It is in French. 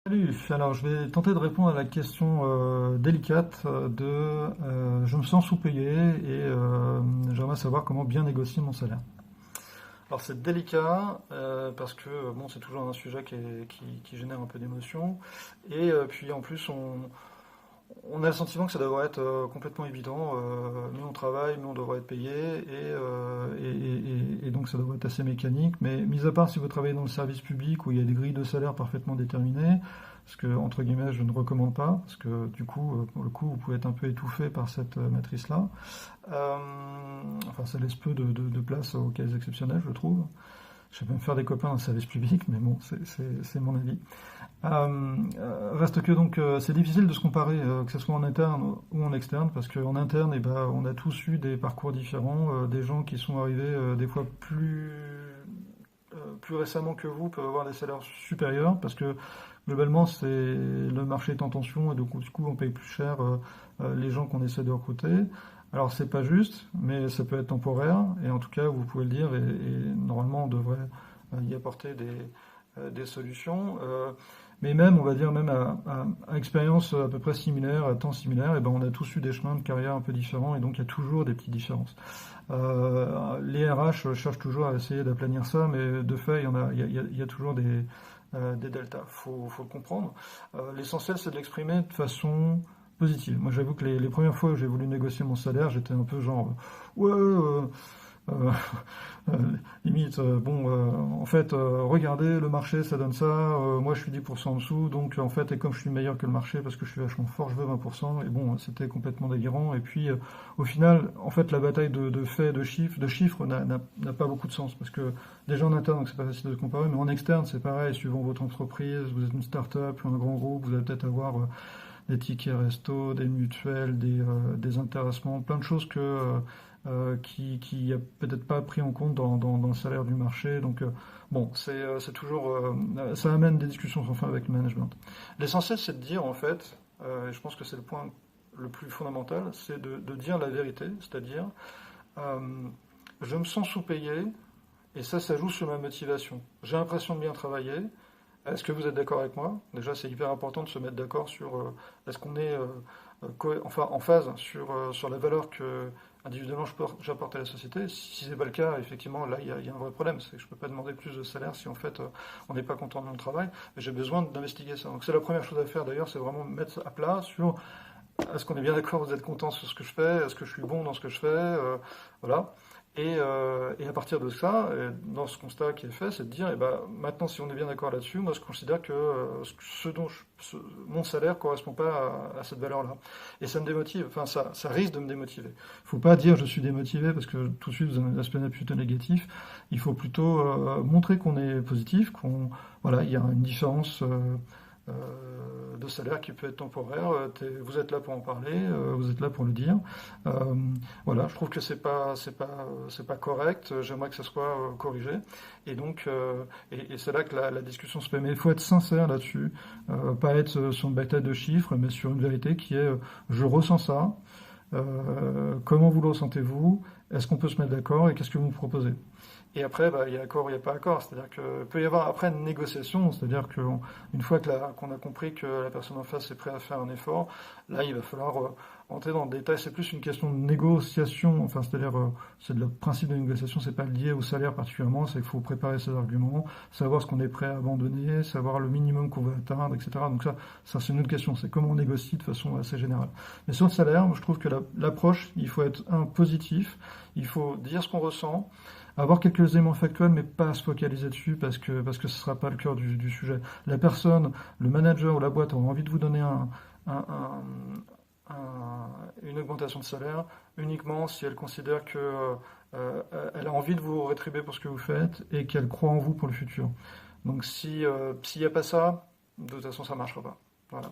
Salut, alors je vais tenter de répondre à la question délicate je me sens sous-payé et j'aimerais savoir comment bien négocier mon salaire. Alors c'est délicat parce que bon, c'est toujours un sujet qui génère un peu d'émotion et puis en plus on a le sentiment que ça devrait être complètement évident. Nous on travaille, nous on devrait être payé et donc ça devrait être assez mécanique. Mais mis à part si vous travaillez dans le service public où il y a des grilles de salaire parfaitement déterminées, ce que entre guillemets je ne recommande pas, parce que du coup pour le coup vous pouvez être un peu étouffé par cette matrice-là. Euh, enfin ça laisse peu de place aux cas exceptionnels je trouve. Je vais même faire des copains dans le service public, mais bon, c'est mon avis. Reste que donc c'est difficile de se comparer, que ce soit en interne ou en externe, parce qu'en interne, eh ben, on a tous eu des parcours différents, des gens qui sont arrivés des fois plus récemment que vous peuvent avoir des salaires supérieurs, parce que globalement, le marché est en tension et donc du coup, on paye plus cher les gens qu'on essaie de recruter. Alors c'est pas juste, mais ça peut être temporaire, et en tout cas, vous pouvez le dire, et normalement, on devrait y apporter des solutions. Mais même, on va dire, même à expérience à peu près similaire, à temps similaire, et ben on a tous eu des chemins de carrière un peu différents, et donc il y a toujours des petites différences. Les RH cherchent toujours à essayer d'aplanir ça, mais de fait, il y a toujours des deltas. Faut le comprendre. L'essentiel, c'est de l'exprimer de façon positive. Moi, j'avoue que les premières fois où j'ai voulu négocier mon salaire, j'étais un peu genre, ouais, euh, euh, limite, bon, en fait, regardez, le marché, ça donne ça, moi je suis 10% en dessous, donc en fait, et comme je suis meilleur que le marché parce que je suis vachement fort, je veux 20%, et bon, c'était complètement délirant, et puis au final, en fait, la bataille de faits, de chiffres n'a pas beaucoup de sens, parce que déjà en interne, donc c'est pas facile de comparer, mais en externe, c'est pareil, suivant votre entreprise, vous êtes une start-up, un grand groupe, vous allez peut-être avoir des tickets resto, des mutuelles, des intéressements, plein de choses qui a peut-être pas pris en compte dans le salaire du marché. Donc bon, c'est toujours ça amène des discussions sans fin avec le management. L'essentiel, c'est de dire en fait, et je pense que c'est le point le plus fondamental, c'est de dire la vérité, c'est-à-dire euh, je me sens sous-payé et ça joue sur ma motivation. J'ai l'impression de bien travailler. Est-ce que vous êtes d'accord avec moi? Déjà, c'est hyper important de se mettre d'accord sur est-ce qu'on est enfin, en phase sur la valeur que individuellement j'apporte à la société. Si c'est pas le cas, effectivement, là, il y a un vrai problème. C'est que je peux pas demander plus de salaire si en fait on n'est pas content de mon travail. Mais j'ai besoin d'investiguer ça. Donc c'est la première chose à faire d'ailleurs, c'est vraiment mettre à plat sur est-ce qu'on est bien d'accord, vous êtes content sur ce que je fais, est-ce que je suis bon dans ce que je fais, voilà. Et à partir de ça, dans ce constat qui est fait, c'est de dire, eh ben, maintenant, si on est bien d'accord là-dessus, moi, je considère que mon salaire ne correspond pas à cette valeur-là. Et ça me démotive, enfin, ça risque de me démotiver. Il ne faut pas dire je suis démotivé parce que tout de suite, vous avez un aspect plutôt négatif. Il faut plutôt montrer qu'on est positif, voilà, il y a une différence. De salaire qui peut être temporaire. Vous êtes là pour en parler, vous êtes là pour le dire. Euh, voilà, je trouve que c'est pas correct. J'aimerais que ça soit corrigé. Et donc, et c'est là que la discussion se fait. Mais il faut être sincère là-dessus, pas être sur une bataille de chiffres, mais sur une vérité qui est je ressens ça. Comment vous le ressentez-vous? Est-ce qu'on peut se mettre d'accord et qu'est-ce que vous me proposez? Et après, bah, il y a accord ou il n'y a pas accord. C'est-à-dire que peut y avoir après une négociation, c'est-à-dire qu'une fois qu'on a compris que la personne en face est prête à faire un effort, là, il va falloir entrer dans le détail. C'est plus une question de négociation, enfin, c'est-à-dire, c'est le principe de négociation, c'est pas lié au salaire particulièrement, c'est qu'il faut préparer ses arguments, savoir ce qu'on est prêt à abandonner, savoir le minimum qu'on veut atteindre, etc. Donc ça c'est une autre question, c'est comment on négocie de façon assez générale. Mais sur le salaire, je trouve que l'approche, il faut être positif, il faut dire ce qu'on ressent, avoir quelques éléments factuels, mais pas se focaliser dessus parce que ce ne sera pas le cœur du sujet. La personne, le manager ou la boîte aura envie de vous donner un- une augmentation de salaire uniquement si elle considère que elle a envie de vous rétribuer pour ce que vous faites et qu'elle croit en vous pour le futur. Donc s'il n'y a pas ça, de toute façon ça ne marchera pas. Voilà.